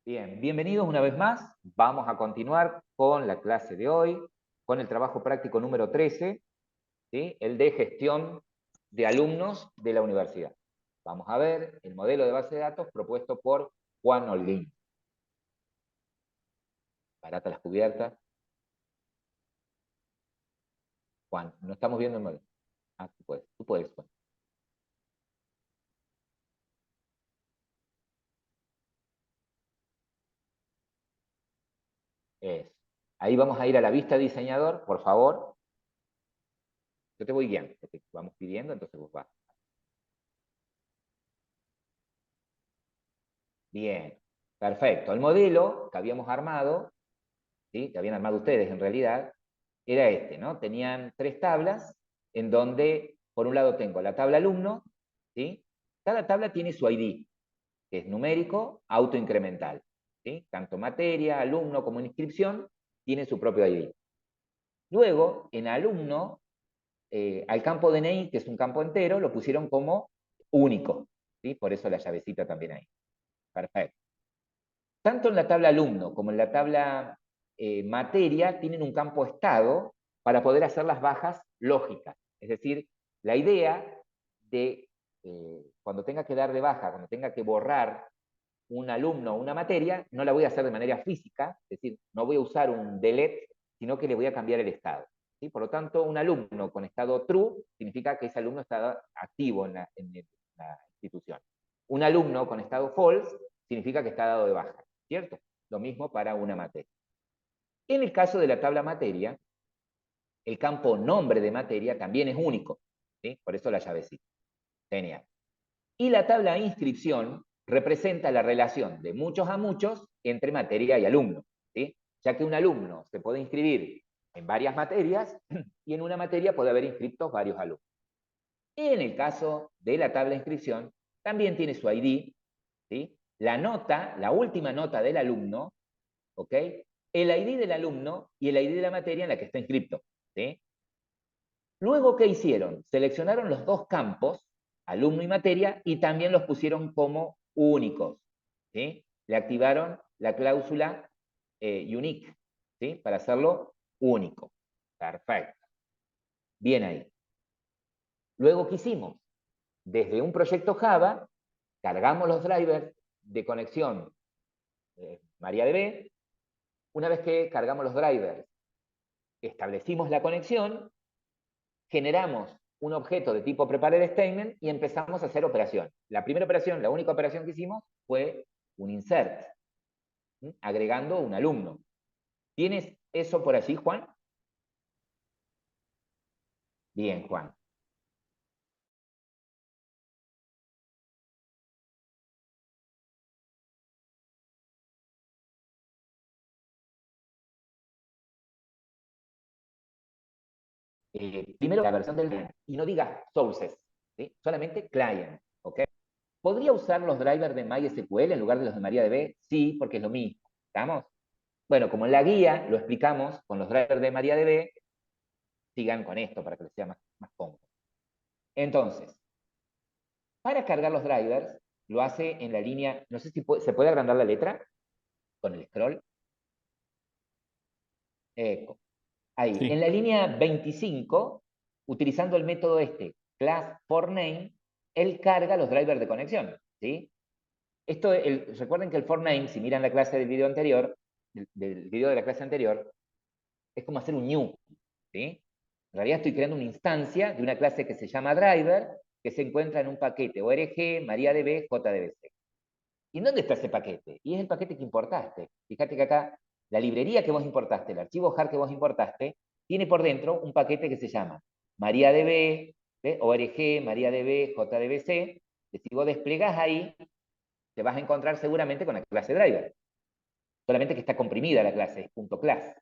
Bien, bienvenidos una vez más. Vamos a continuar con la clase de hoy, con el trabajo práctico número 13, ¿sí? El de gestión de alumnos de la universidad. Vamos a ver el modelo de base de datos propuesto por Juan Holguín. Barata las cubiertas. Juan, no estamos viendo el modelo. Ah, tú puedes, Juan. Es. Ahí vamos a ir a la vista diseñador, por favor. Yo te voy guiando, porque vamos pidiendo, entonces vos vas. Bien, perfecto. El modelo que habíamos armado, ¿sí? Que habían armado ustedes en realidad, era este, ¿no? Tenían 3 tablas en donde, por un lado tengo la tabla alumno, ¿sí? Cada tabla tiene su ID, que es numérico, autoincremental, ¿sí? Tanto materia, alumno como inscripción tiene su propio ID. Luego, en alumno, al campo DNI, que es un campo entero, lo pusieron como único, ¿sí? Por eso la llavecita también ahí. Perfecto. Tanto en la tabla alumno como en la tabla materia tienen un campo estado para poder hacer las bajas lógicas. Es decir, la idea de cuando tenga que dar de baja, cuando tenga que borrar un alumno o una materia, no la voy a hacer de manera física, es decir, no voy a usar un delete, sino que le voy a cambiar el estado. ¿Sí? Por lo tanto, un alumno con estado true significa que ese alumno está activo en la institución. Un alumno con estado false significa que está dado de baja, ¿cierto? Lo mismo para una materia. En el caso de la tabla materia, el campo nombre de materia también es único, ¿sí? Por eso la llavecita. Genial. Y la tabla inscripción representa la relación de muchos a muchos entre materia y alumno, ¿sí? Ya que un alumno se puede inscribir en varias materias y en una materia puede haber inscritos varios alumnos. En el caso de la tabla de inscripción, también tiene su ID, ¿sí? La nota, la última nota del alumno, ¿ok? El ID del alumno y el ID de la materia en la que está inscrito, ¿sí? Luego, ¿qué hicieron? Seleccionaron los 2 campos, alumno y materia, y también los pusieron como únicos, ¿sí? Le activaron la cláusula unique, ¿sí? Para hacerlo único. Perfecto. Bien ahí. Luego, ¿qué hicimos? Desde un proyecto Java, cargamos los drivers de conexión MariaDB. Una vez que cargamos los drivers, establecimos la conexión, generamos un objeto de tipo preparedStatement y empezamos a hacer operaciones. La primera operación, la única operación que hicimos fue un insert, ¿sí? Agregando un alumno. ¿Tienes eso por allí, Juan? Bien, Juan. Primero la versión del client y no diga sources, ¿sí? Solamente client, ¿ok? ¿Podría usar los drivers de MySQL en lugar de los de MariaDB? Sí, porque es lo mismo. ¿Estamos? Bueno, como en la guía lo explicamos con los drivers de MariaDB, sigan con esto para que les sea más cómodo. Entonces, para cargar los drivers, lo hace en la línea, no sé si se puede agrandar la letra con el scroll. Ahí, Sí. en la línea 25, utilizando el método class for name, él carga los drivers de conexión, ¿sí? Recuerden que el for name, si miran la clase del video anterior, del video de la clase anterior, es como hacer un new, ¿sí? En realidad estoy creando una instancia de una clase que se llama driver, que se encuentra en un paquete org, MariaDB, JDBC. ¿Y dónde está ese paquete? Y es el paquete que importaste. Fíjate que acá, la librería que vos importaste, el archivo jar que vos importaste, tiene por dentro un paquete que se llama MariaDB, org, MariaDB, JDBC. Que si vos desplegás ahí, te vas a encontrar seguramente con la clase driver. Solamente que está comprimida la clase, es .class.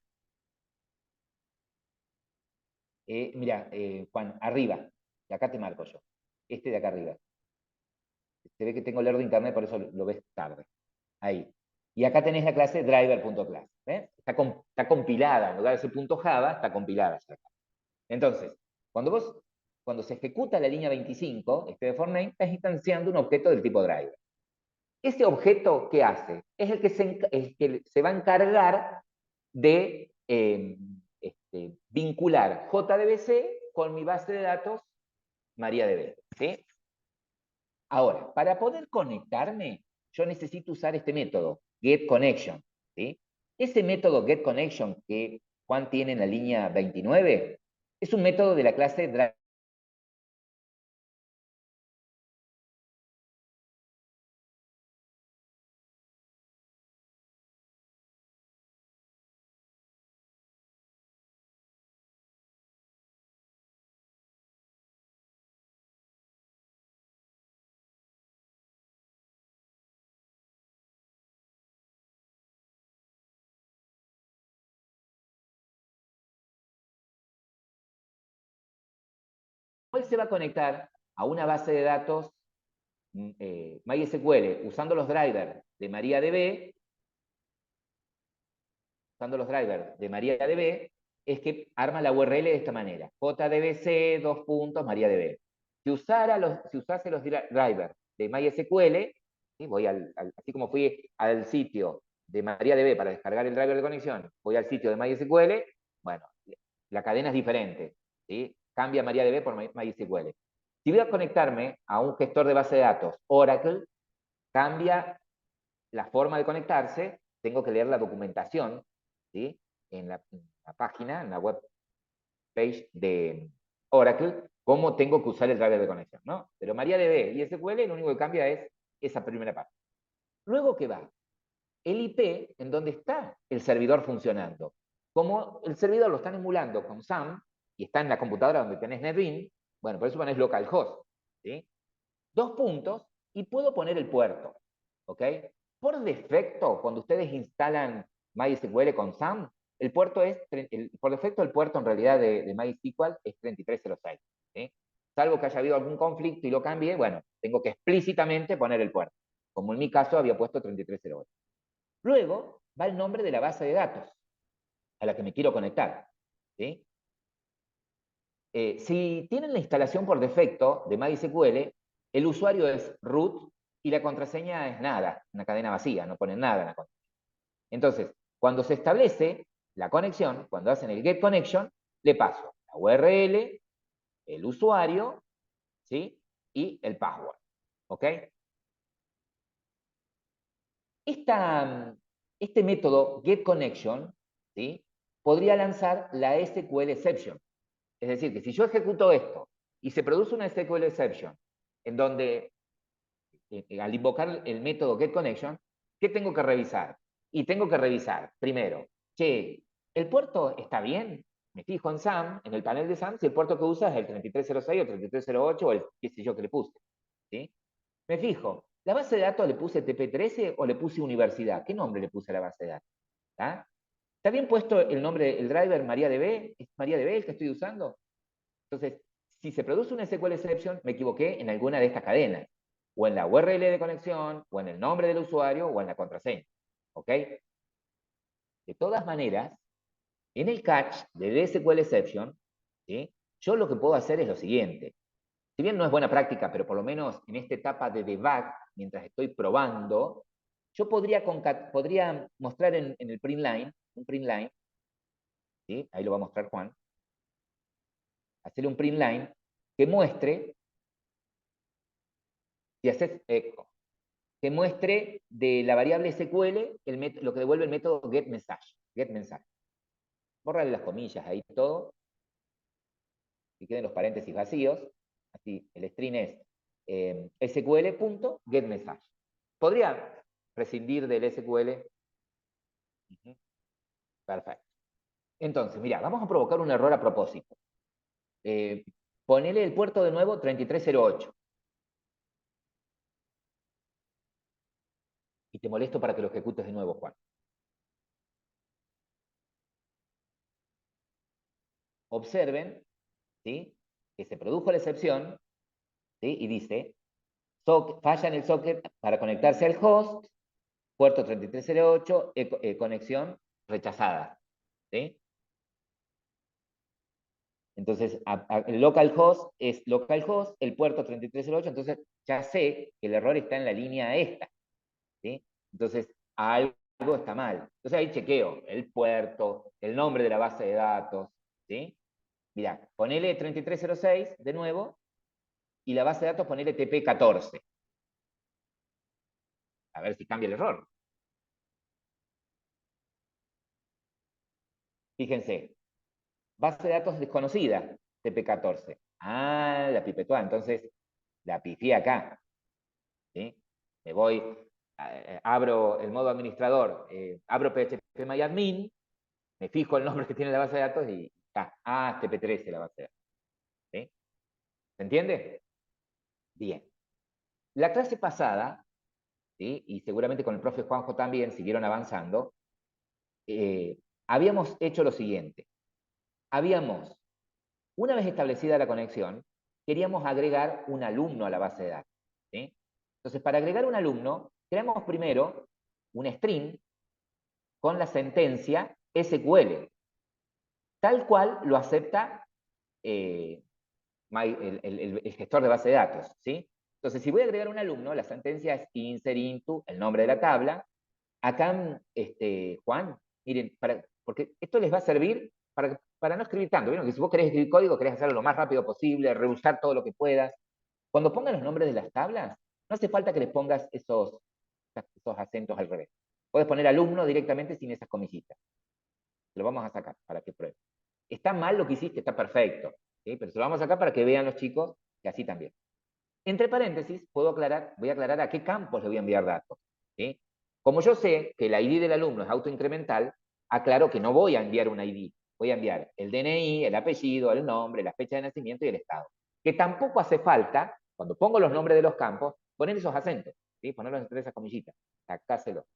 Mira, Juan, arriba. Y acá te marco yo. Este de acá arriba. Se ve que tengo el error de internet, por eso lo ves tarde. Ahí. Y acá tenés la clase driver.class. Está compilada, en lugar de ser .java, está compilada. Entonces, cuando se ejecuta la línea 25, este de for name, estás instanciando un objeto del tipo driver. ese objeto, ¿qué hace? Es el que se va a encargar de vincular JDBC con mi base de datos MariaDB, ¿sí? Ahora, para poder conectarme, yo necesito usar este método, getConnection, ¿sí? Ese método getConnection que Juan tiene en la línea 29 es un método de la clase Driver. Él se va a conectar a una base de datos MySQL usando los drivers de MariaDB, es que arma la URL de esta manera, jdbc, MariaDB. Si usase los drivers de MySQL, ¿sí? Así como fui al sitio de MariaDB para descargar el driver de conexión, voy al sitio de MySQL, bueno, la cadena es diferente, ¿sí? Cambia MariaDB por MySQL. Si voy a conectarme a un gestor de base de datos Oracle, cambia la forma de conectarse, tengo que leer la documentación, ¿sí? En la página, en la web page de Oracle, cómo tengo que usar el driver de conexión, ¿no? Pero MariaDB y SQL lo único que cambia es esa primera parte. Luego, ¿qué va? El IP en donde está el servidor funcionando. Como el servidor lo están emulando con SAM y está en la computadora donde tenés NetBeans, bueno, por eso pones localhost, ¿sí? 2 puntos y puedo poner el puerto, ¿ok? Por defecto, cuando ustedes instalan MySQL con SAM, el puerto es, por defecto el puerto en realidad de MySQL es 3306, ¿sí? Salvo que haya habido algún conflicto y lo cambie, bueno, tengo que explícitamente poner el puerto, como en mi caso había puesto 3308. Luego va el nombre de la base de datos a la que me quiero conectar, ¿sí? Si tienen la instalación por defecto de MySQL, el usuario es root y la contraseña es nada, una cadena vacía, no ponen nada en la contraseña. Entonces, cuando se establece la conexión, cuando hacen el get connection, le paso la URL, el usuario, ¿sí? Y el password, ¿ok? Este método get connection, ¿sí? Podría lanzar la SQL exception. Es decir, que si yo ejecuto esto y se produce una SQL exception en donde al invocar el método getConnection, ¿qué tengo que revisar? Y tengo que revisar, primero, che, ¿el puerto está bien? Me fijo en SAM, en el panel de SAM, si el puerto que usa es el 3306 o 3308 o el qué sé yo que le puse. ¿Sí? Me fijo, ¿la base de datos le puse TP13 o le puse universidad? ¿Qué nombre le puse a la base de datos? ¿Ah? ¿Está bien puesto el nombre, el driver MariaDB? ¿Es MariaDB el que estoy usando? Entonces, si se produce una SQL exception, me equivoqué en alguna de estas cadenas, o en la URL de conexión, o en el nombre del usuario, o en la contraseña. ¿Ok? De todas maneras, en el catch de SQL exception, ¿sí? Yo lo que puedo hacer es lo siguiente. Si bien no es buena práctica, pero por lo menos en esta etapa de debug, mientras estoy probando, yo podría mostrar en el print line, un print line, ¿sí? Ahí lo va a mostrar Juan, hacer un print line que muestre, si haces eco, que muestre de la variable SQL lo que devuelve el método getMessage. Bórrale las comillas ahí todo, y queden los paréntesis vacíos. Así, el string es SQL.getMessage. ¿Podría prescindir del SQL? Perfecto. Entonces, mira, vamos a provocar un error a propósito. Ponele el puerto de nuevo 3308. Y te molesto para que lo ejecutes de nuevo, Juan. Observen, ¿sí? Que se produjo la excepción, ¿sí? Y dice, falla en el socket para conectarse al host, puerto 3308, conexión rechazada, ¿sí? Entonces, el localhost es localhost, el puerto 3308, entonces ya sé que el error está en la línea esta, ¿sí? Entonces, algo está mal. Entonces ahí chequeo el puerto, el nombre de la base de datos, ¿sí? Mirá, ponele 3306 de nuevo, y la base de datos ponele TP14. A ver si cambia el error. Fíjense, base de datos desconocida, TP14. Ah, la pipetuá, entonces la pifié acá. ¿Sí? Me voy, abro el modo administrador, abro phpMyAdmin, me fijo el nombre que tiene la base de datos y TP13 la base de datos. ¿Sí? ¿Se entiende? Bien. La clase pasada, ¿sí? Y seguramente con el profe Juanjo también siguieron avanzando, habíamos hecho lo siguiente. Habíamos, una vez establecida la conexión, queríamos agregar un alumno a la base de datos. ¿Sí? Entonces, para agregar un alumno, creamos primero un string con la sentencia SQL, tal cual lo acepta el gestor de base de datos. ¿Sí? Entonces, si voy a agregar un alumno, la sentencia es insert into el nombre de la tabla. Acá, Juan, miren, porque esto les va a servir para no escribir tanto. ¿Vieron? Que si vos querés escribir código, querés hacerlo lo más rápido posible, reusar todo lo que puedas. Cuando pongan los nombres de las tablas, no hace falta que les pongas esos acentos al revés. Puedes poner alumno directamente sin esas comillitas. Lo vamos a sacar para que prueben. Está mal lo que hiciste, está perfecto. ¿Sí? Pero se lo vamos a sacar para que vean los chicos que así también. Entre paréntesis, voy a aclarar a qué campos le voy a enviar datos. ¿Sí? Como yo sé que el ID del alumno es autoincremental, aclaro que no voy a enviar un ID, voy a enviar el DNI, el apellido, el nombre, la fecha de nacimiento y el estado. Que tampoco hace falta, cuando pongo los nombres de los campos, poner esos acentos, ¿sí? Ponerlos entre esas comillitas, sacáselo.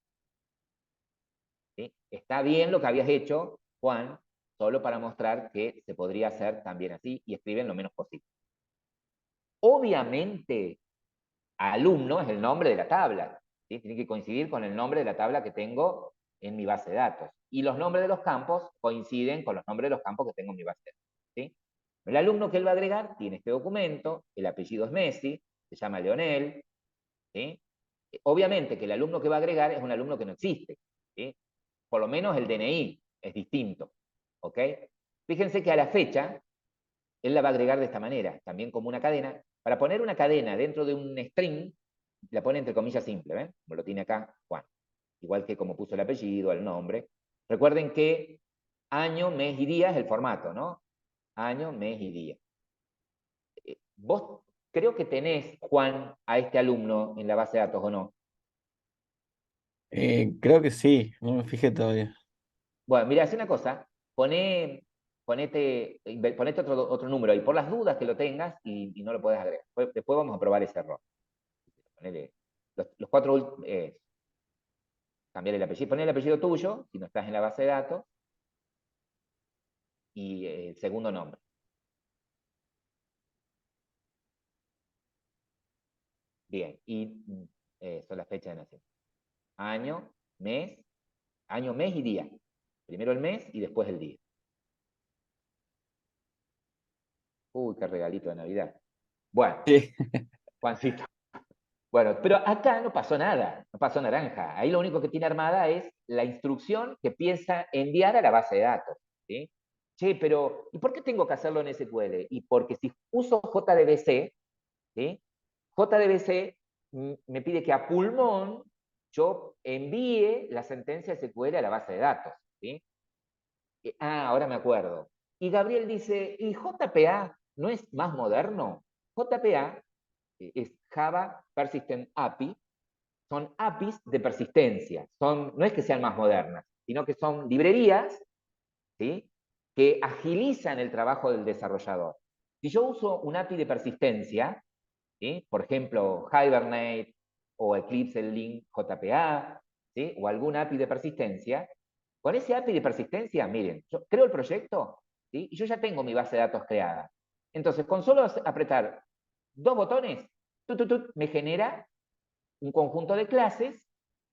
¿Sí? Está bien lo que habías hecho, Juan, solo para mostrar que se podría hacer también así y escriben lo menos posible. Obviamente, alumno es el nombre de la tabla, ¿sí? Tiene que coincidir con el nombre de la tabla que tengo en mi base de datos. Y los nombres de los campos coinciden con los nombres de los campos que tengo en mi base de datos. ¿Sí? El alumno que él va a agregar tiene este documento, el apellido es Messi, se llama Leonel. ¿Sí? Obviamente que el alumno que va a agregar es un alumno que no existe. ¿Sí? Por lo menos el DNI es distinto. ¿Ok? Fíjense que a la fecha, él la va a agregar de esta manera, también como una cadena. Para poner una cadena dentro de un string, la pone entre comillas simple, ¿ven? Como lo tiene acá Juan. Igual que como puso el apellido, el nombre. Recuerden que año, mes y día es el formato, ¿no? Año, mes y día. Vos creo que tenés, Juan, a este alumno en la base de datos, ¿o no? Creo que sí, no me fijé todavía. Bueno, mira, hace una cosa, ponete otro número y por las dudas que lo tengas y no lo puedes agregar. Después vamos a probar ese error. Ponele los cuatro, cambiar el apellido, poner el apellido tuyo, si no estás en la base de datos, y el segundo nombre. Bien, y son las fechas de nacimiento. Año, mes y día. Primero el mes y después el día. Uy, qué regalito de Navidad. Bueno, Sí. Juancito. Bueno, pero acá no pasó nada, no pasó naranja. Ahí lo único que tiene armada es la instrucción que piensa enviar a la base de datos. ¿Sí? Che, pero ¿y por qué tengo que hacerlo en SQL? Y porque si uso JDBC, ¿sí? JDBC me pide que a pulmón yo envíe la sentencia SQL a la base de datos. ¿Sí? Ahora me acuerdo. Y Gabriel dice, ¿y JPA no es más moderno? JPA es Java Persistent API, son APIs de persistencia. No es que sean más modernas, sino que son librerías, ¿sí? Que agilizan el trabajo del desarrollador. Si yo uso un API de persistencia, ¿sí? Por ejemplo, Hibernate o Eclipse Link JPA, ¿sí? O algún API de persistencia, con ese API de persistencia, miren, yo creo el proyecto, ¿sí? Y yo ya tengo mi base de datos creada. Entonces, con solo apretar dos botones, me genera un conjunto de clases,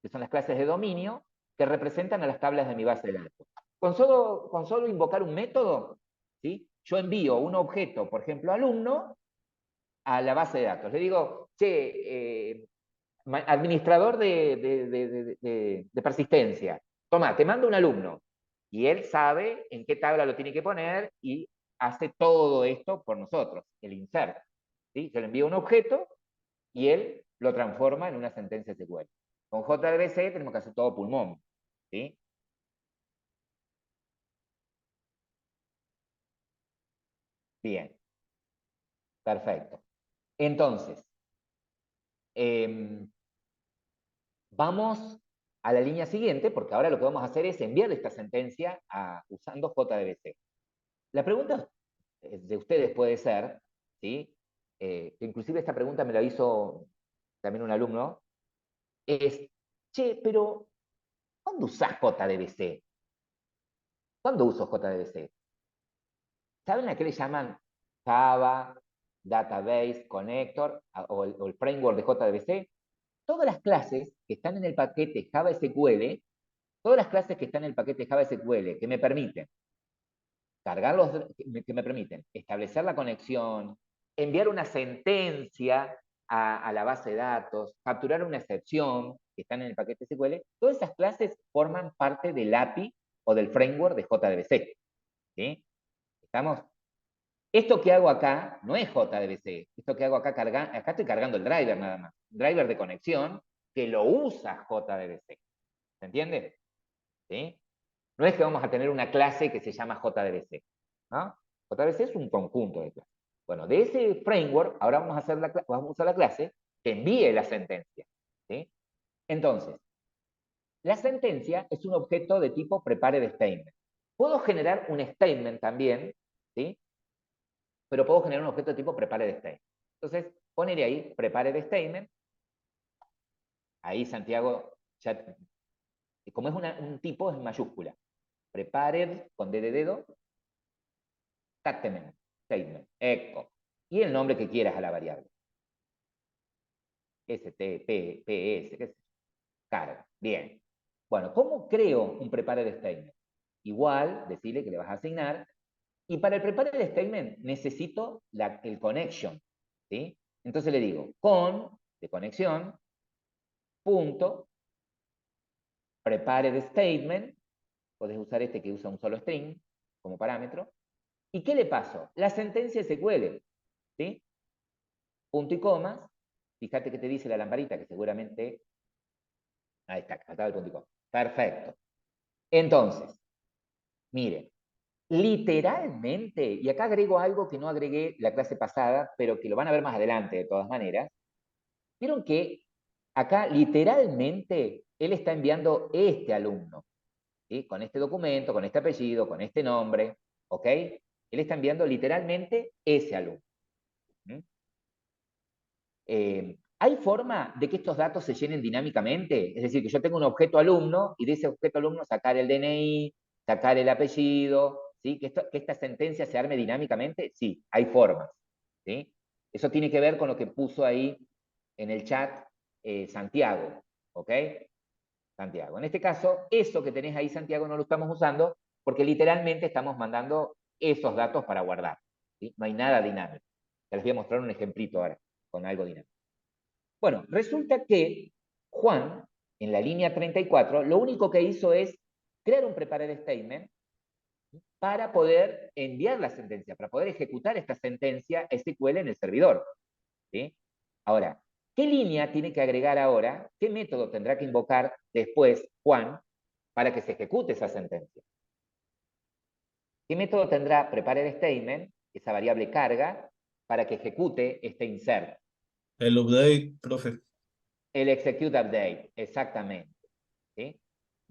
que son las clases de dominio, que representan a las tablas de mi base de datos. Con solo invocar un método, ¿sí? Yo envío un objeto, por ejemplo, alumno, a la base de datos. Le digo, che, administrador de persistencia. Toma, te manda un alumno y él sabe en qué tabla lo tiene que poner y hace todo esto por nosotros, el insert. ¿Sí? Yo le envío un objeto y él lo transforma en una sentencia SQL. Con JDBC tenemos que hacer todo pulmón. ¿Sí? Bien, perfecto. Entonces, vamos a la línea siguiente, porque ahora lo que vamos a hacer es enviar esta sentencia usando JDBC. La pregunta de ustedes puede ser, ¿sí? Que inclusive esta pregunta me la hizo también un alumno, es, che, pero ¿cuándo usás JDBC? ¿Cuándo uso JDBC? ¿Saben a qué le llaman Java, Database, Connector o el framework de JDBC? Todas las clases que están en el paquete Java SQL, todas las clases que están en el paquete Java SQL que me permiten que me permiten establecer la conexión, enviar una sentencia a la base de datos, capturar una excepción que están en el paquete SQL, todas esas clases forman parte del API o del framework de JDBC. ¿Sí? ¿Estamos? Esto que hago acá no es JDBC. Esto que hago acá, acá estoy cargando el driver nada más. Driver de conexión que lo usa JDBC. ¿Se entiende? ¿Sí? No es que vamos a tener una clase que se llama JDBC. ¿No? JDBC es un conjunto de clases. Bueno, de ese framework, ahora vamos a usar la clase que envíe la sentencia. ¿Sí? Entonces, la sentencia es un objeto de tipo prepared statement. Puedo generar un statement también, ¿sí? Pero puedo generar un objeto de tipo prepared statement. Entonces, poneré ahí prepared statement. Ahí Santiago, ya, como es un tipo, es mayúscula. Prepared, con D de dedo, statement, echo. Y el nombre que quieras a la variable. ST, P, PS, qué sé yo. Carga. Bien. Bueno, ¿cómo creo un prepared statement? Igual, decirle que le vas a asignar. Y para el prepared statement necesito el connection. ¿Sí? Entonces le digo, de conexión, punto, prepared statement. Podés usar este que usa un solo string como parámetro. ¿Y qué le paso? La sentencia SQL. ¿Sí? Punto y comas. Fíjate que te dice la lamparita, que seguramente... Ahí está, faltaba el punto y coma. Perfecto. Entonces, miren, literalmente, y acá agrego algo que no agregué la clase pasada, pero que lo van a ver más adelante de todas maneras, vieron que acá literalmente él está enviando este alumno, ¿sí? Con este documento, con este apellido, con este nombre, ¿ok? Él está enviando literalmente ese alumno. ¿Hay forma de que estos datos se llenen dinámicamente? Es decir, que yo tengo un objeto alumno y de ese objeto alumno sacar el DNI, sacar el apellido, ¿sí? Que esta sentencia se arme dinámicamente. Sí, hay formas. ¿Sí? Eso tiene que ver con lo que puso ahí en el chat Santiago. ¿Ok? Santiago. En este caso, eso que tenés ahí, Santiago, no lo estamos usando porque literalmente estamos mandando esos datos para guardar. ¿Sí? No hay nada dinámico. Les voy a mostrar un ejemplito ahora con algo dinámico. Bueno, resulta que Juan, en la línea 34, lo único que hizo es crear un prepared statement para poder enviar la sentencia, para poder ejecutar esta sentencia SQL en el servidor. ¿Sí? Ahora, ¿qué línea tiene que agregar ahora? ¿Qué método tendrá que invocar después Juan para que se ejecute esa sentencia? ¿Qué método tendrá prepared statement, esa variable carga, para que ejecute este insert? El update, profe. El execute update, exactamente. ¿Sí?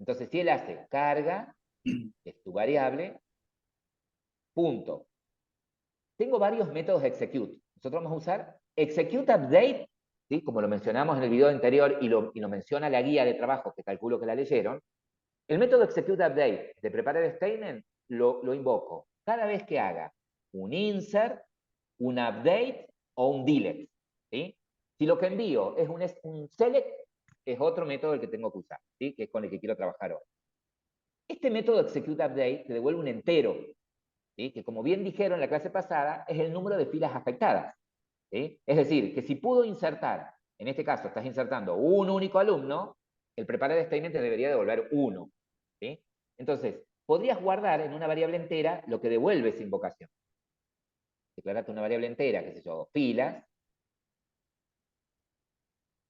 Entonces, si él hace carga, es tu variable, punto. Tengo varios métodos de execute. Nosotros vamos a usar execute update, ¿sí? Como lo mencionamos en el video anterior y lo menciona la guía de trabajo, que calculo que la leyeron. El método execute update de preparar statement lo invoco cada vez que haga un insert, un update o un delete. ¿Sí? Si lo que envío es un select, es otro método el que tengo que usar, ¿sí? Que es con el que quiero trabajar hoy. Este método execute update te devuelve un entero, ¿sí? Que como bien dijeron en la clase pasada, es el número de filas afectadas. ¿Sí? Es decir, que si pudo insertar en este caso estás insertando un único alumno, el prepared statement te debería devolver 1. ¿Sí? Entonces, podrías guardar en una variable entera lo que devuelve esa invocación. Declaraste una variable entera, qué sé yo, filas,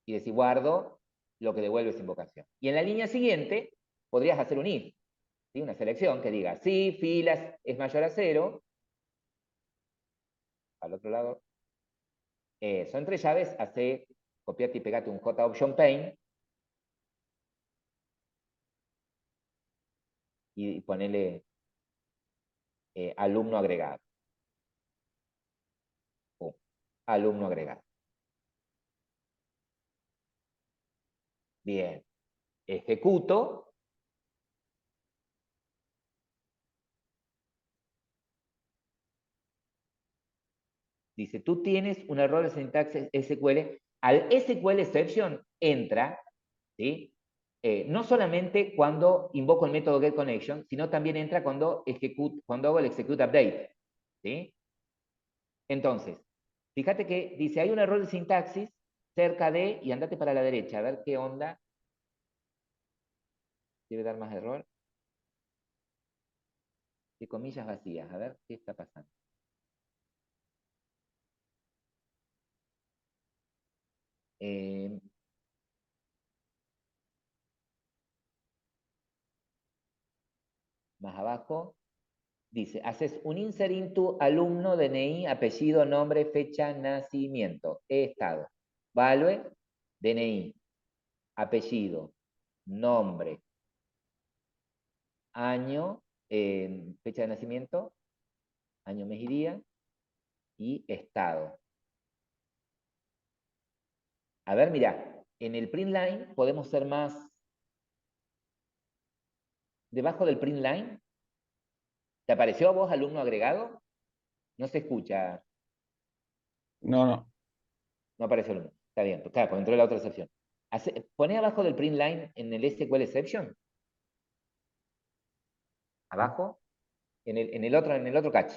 y decís guardo lo que devuelve esa invocación. Y en la línea siguiente podrías hacer un if, ¿sí? Una selección que diga si filas es mayor a 0, al otro lado, eso, entre llaves, hace, copiate y pegate un J option pane y ponele alumno agregado. Alumno agregado. Bien. Ejecuto. Dice, tú tienes un error de sintaxis SQL. Al SQL exception entra, ¿sí? No solamente cuando invoco el método getConnection, sino también entra cuando hago el execute update. ¿Sí? Entonces, fíjate que dice, hay un error de sintaxis cerca de, y andate para la derecha, a ver qué onda. Debe dar más error. De comillas vacías, a ver qué está pasando. Eh, más abajo, dice, haces un insert into alumno, DNI, apellido, nombre, fecha, nacimiento, estado, value, DNI, apellido, nombre, año, fecha de nacimiento, año, mes y día, y estado. A ver, mira, en el print line podemos ser más, debajo del print line, ¿te apareció a vos alumno agregado? No se escucha, No, no. no apareció alumno. Está bien, pues claro, porque entró la otra excepción. Poné abajo del print line en el SQL exception, abajo, en el otro catch,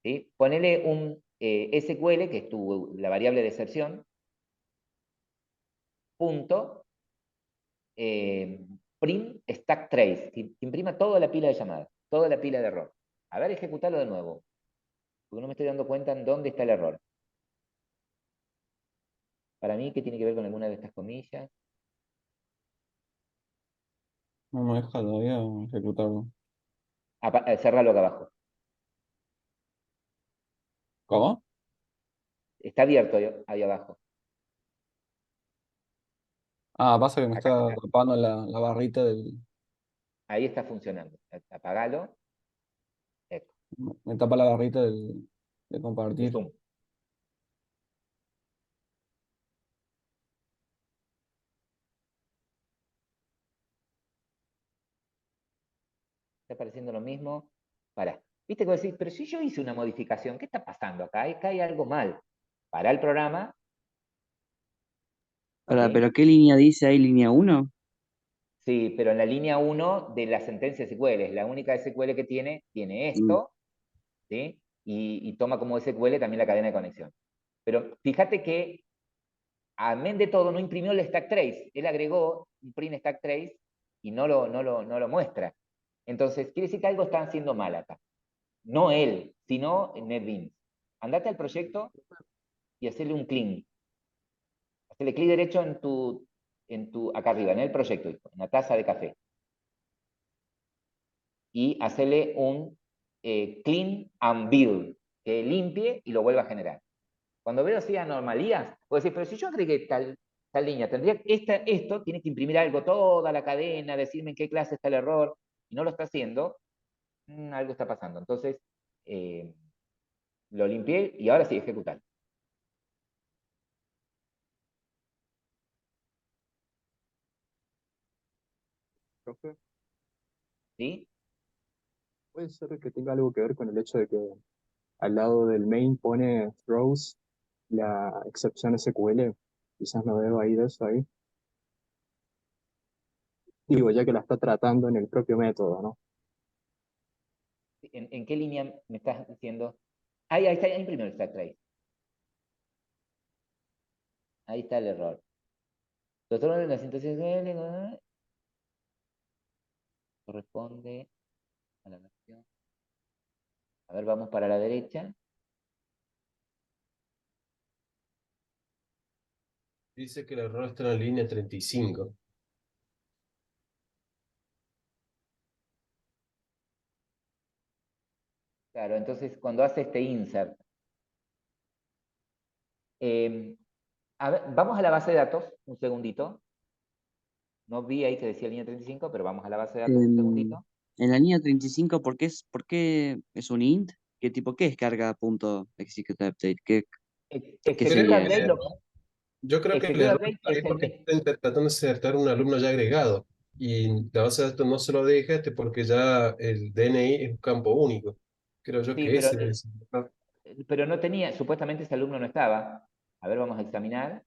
¿sí? Ponele un SQL, que es la variable de excepción, punto, print stack trace, que imprima toda la pila de llamadas, toda la pila de error. A ver, ejecutarlo de nuevo, porque no me estoy dando cuenta en dónde está el error. Para mí, ¿qué tiene que ver con alguna de estas comillas? No me deja todavía ejecutarlo. Cerralo acá abajo. ¿Cómo? Está abierto ahí abajo. Ah, pasa que me Acá, está acá. tapando la barrita del. Ahí está funcionando. Apagalo. Me tapa la barrita de De compartir. Zoom. Está apareciendo lo mismo. Para. Viste que vos decís, pero si yo hice una modificación, ¿qué está pasando acá? Acá hay algo mal. Para el programa, Ahora, ¿sí? ¿pero qué línea dice ahí? ¿Línea uno? Sí, pero en la línea 1 de la sentencia SQL, es la única SQL que tiene Mm. esto, ¿sí? Y toma como SQL también la cadena de conexión. Pero fíjate que, amén de todo, no imprimió el stack trace. Él agregó un print stack trace y no lo muestra. Entonces, quiere decir que algo está haciendo mal acá. No él, sino NetBeans. Andate al proyecto y hacerle un clean. Hacerle clic derecho acá arriba, en el proyecto, en la taza de café. Y hacerle un clean and build, que limpie y lo vuelva a generar. Cuando veo así anomalías, puedo decir, pero si yo agregué tal línea, tendría esto tiene que imprimir algo, toda la cadena, decirme en qué clase está el error, y no lo está haciendo, algo está pasando. Entonces, eh, lo limpié y ahora sí, ejecutar. Profe, ¿Sí? puede ser que tenga algo que ver con el hecho de que al lado del main pone throws la excepción SQL. Quizás no veo ahí de eso ahí. Digo, ya que la está tratando en el propio método, ¿no? ¿En qué línea me estás diciendo? Ahí está, ahí imprimió el stack trace. Ahí está el error. Los errores de la sintaxis corresponde a la versión. A ver, vamos para la derecha. Dice que el error está en la línea 35. Claro, entonces cuando hace este insert. A ver, vamos a la base de datos, un segundito. No vi ahí que decía línea 35, pero vamos a la base de datos un En, segundito. en la línea 35, por qué es un int? ¿Qué es carga punto execute update? ¿Qué Execute sería update, eso? Yo creo que el execute error update está ahí es porque está tratando de insertar un alumno ya agregado. Y la base de datos no se lo deja porque ya el DNI es un campo único. Creo yo sí, que ese debe ser el error. pero no tenía, supuestamente ese alumno no estaba. A ver, vamos a examinar.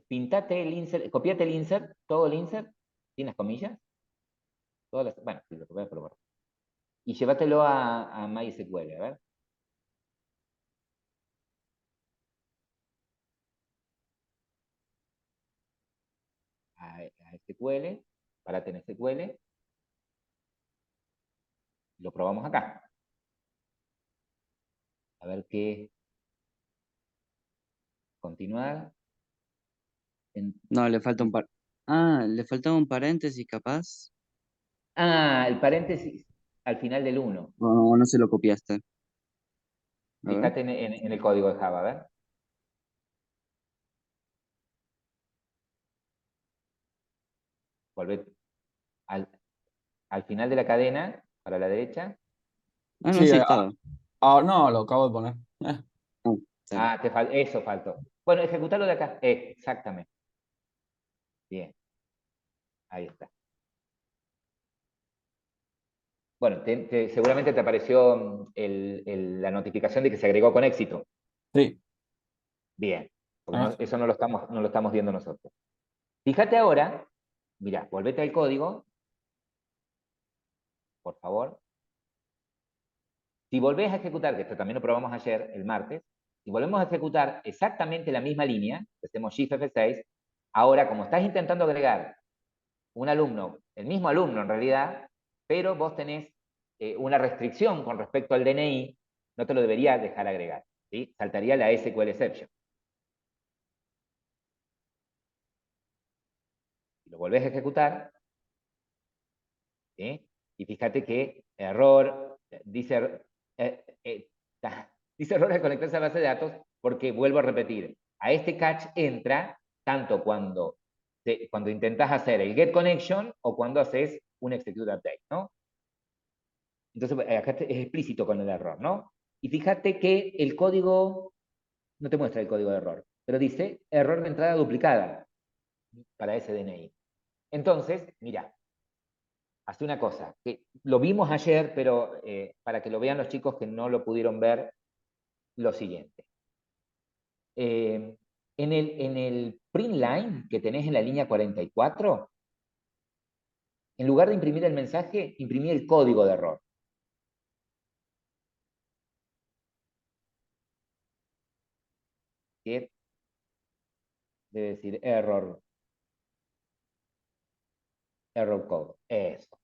Pintate el insert, copiate el insert, todo el insert, sin las comillas. Bueno, sí, lo copias, pero bueno. Y llévatelo a MySQL, a ver. A SQL, párate en SQL, lo probamos acá. A ver qué. Continuar. No, le falta un par. Ah, le faltaba un paréntesis capaz. El paréntesis al final del 1. O no se lo copiaste. A ver. Fíjate en el código de Java, a ver. Volvé al, al final de la cadena, para la derecha. Ah, no, Sí, sí estaba. no, lo acabo de poner. Ah, dale. Eso faltó. Bueno, ejecutarlo de acá. Exactamente. Bien, ahí está. Bueno, seguramente te apareció la notificación de que se agregó con éxito. Sí, Bien, porque ahí está. eso no lo estamos viendo nosotros. Fíjate ahora, mira, volvete al código, por favor. Si volvés a ejecutar, que esto también lo probamos ayer, el martes, si volvemos a ejecutar exactamente la misma línea, hacemos Shift F6, ahora como estás intentando agregar un alumno, el mismo alumno en realidad, pero vos tenés una restricción con respecto al DNI, no te lo debería dejar agregar, ¿sí? Saltaría la SQL exception. Si lo volvés a ejecutar, ¿sí? Y fíjate que error, dice error al conectarse a la base de datos, porque vuelvo a repetir, a este catch entra tanto cuando intentás hacer el get connection o cuando haces un execute update, ¿no? Entonces, acá es explícito con el error, ¿no? Y fíjate que el código, no te muestra el código de error, pero dice error de entrada duplicada para ese DNI. Entonces, mira, hace una cosa, que lo vimos ayer, pero para que lo vean los chicos que no lo pudieron ver, lo siguiente. En el print line que tenés en la línea 44, en lugar de imprimir el mensaje, imprimí el código de error. Que debe decir error code. Eso.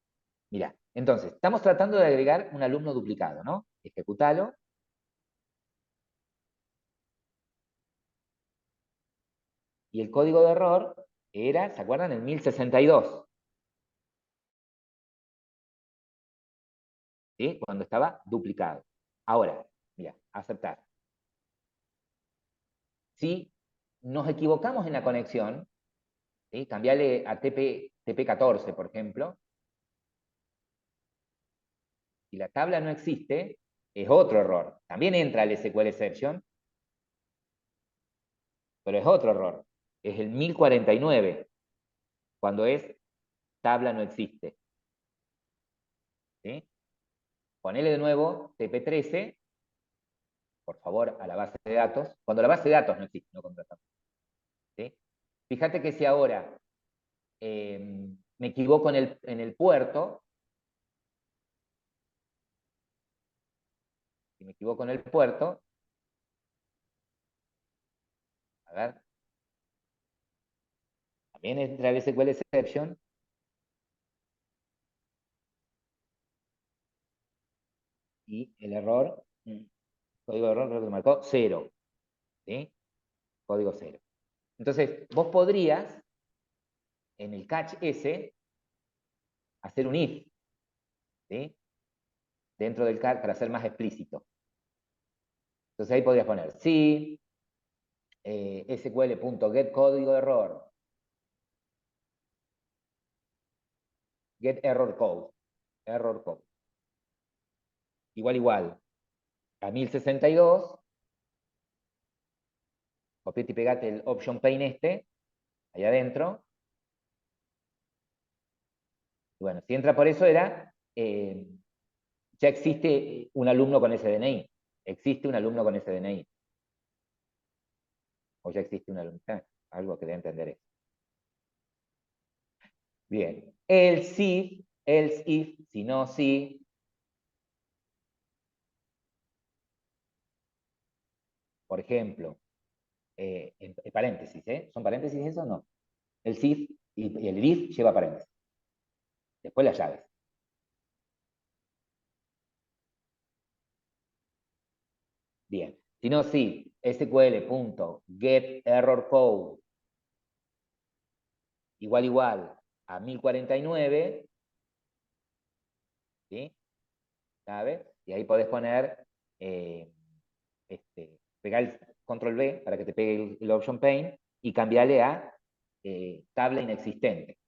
Mira, entonces, estamos tratando de agregar un alumno duplicado, ¿no? Ejecutalo. Y el código de error era, ¿se acuerdan? El 1062. ¿Sí? Cuando estaba duplicado. Ahora, mira, aceptar. Si nos equivocamos en la conexión, ¿sí? Cambiarle a TP14, por ejemplo, y la tabla no existe, es otro error. También entra el SQL exception, pero es otro error. Es el 1049, cuando es tabla no existe. ¿Sí? Ponele de nuevo TP13, por favor, a la base de datos, cuando la base de datos no existe, no contratamos. ¿Sí? Fíjate que si ahora me equivoco en el puerto, si me equivoco en el puerto, a ver, también entra el SQL exception, y el error, código de error creo que marcó 0, ¿sí? Código 0. Entonces, vos podrías, en el catch S, hacer un if, ¿sí? Dentro del catch para ser más explícito. Entonces ahí podrías poner si sql.get código de error, get error code, igual, a 1062, copiate y pegate el option pane ahí adentro. Y bueno, si entra por eso era, ya existe un alumno con ese DNI. Existe un alumno con ese DNI. O ya existe un alumno. Algo que debe entender eso. Bien. Else if, si no, si. Por ejemplo, en paréntesis, ¿eh? ¿Son paréntesis eso o no? El if y el if lleva paréntesis. Después las llaves. Bien. Si no, si sql.getErrorCode igual a 1049, ¿sí? ¿Sabe? Y ahí podés poner, pegar el control B para que te pegue el option pane y cambiarle a tabla inexistente.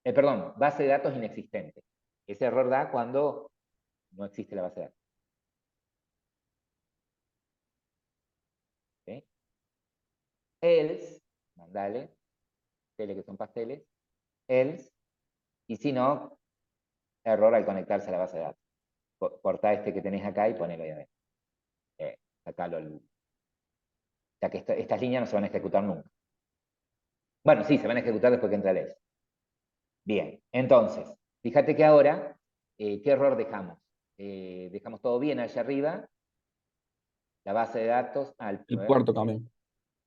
Perdón, base de datos inexistente. Ese error da cuando no existe la base de datos. ¿Sí? Else, mandale, tele que son pasteles, else, y si no, error al conectarse a la base de datos. Cortá este que tenés acá y ponelo ahí adentro. Sacalo al... Ya que estas líneas no se van a ejecutar nunca. Bueno, sí, se van a ejecutar después que entra el else. Bien, entonces, fíjate que ahora, ¿qué error dejamos? Dejamos todo bien allá arriba, la base de datos al El puerto también.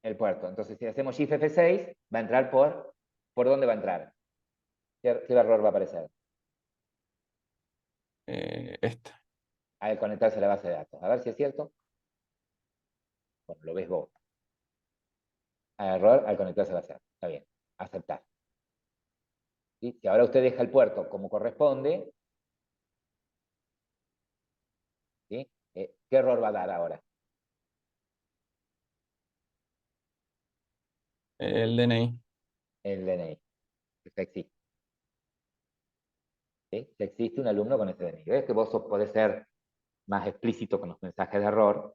el puerto. Entonces, si hacemos Shift F6, va a entrar ¿por dónde va a entrar? ¿Qué error va a aparecer? Este. Al conectarse a la base de datos. A ver si es cierto. Bueno, lo ves vos. Error al conectarse a la base de datos. Está bien. Aceptar. ¿Sí? Si ahora usted deja el puerto como corresponde, ¿sí? ¿Qué error va a dar ahora? El DNI. El DNI. Que existe. ¿Sí? Que existe un alumno con ese DNI. ¿Ves que vos podés ser más explícito con los mensajes de error?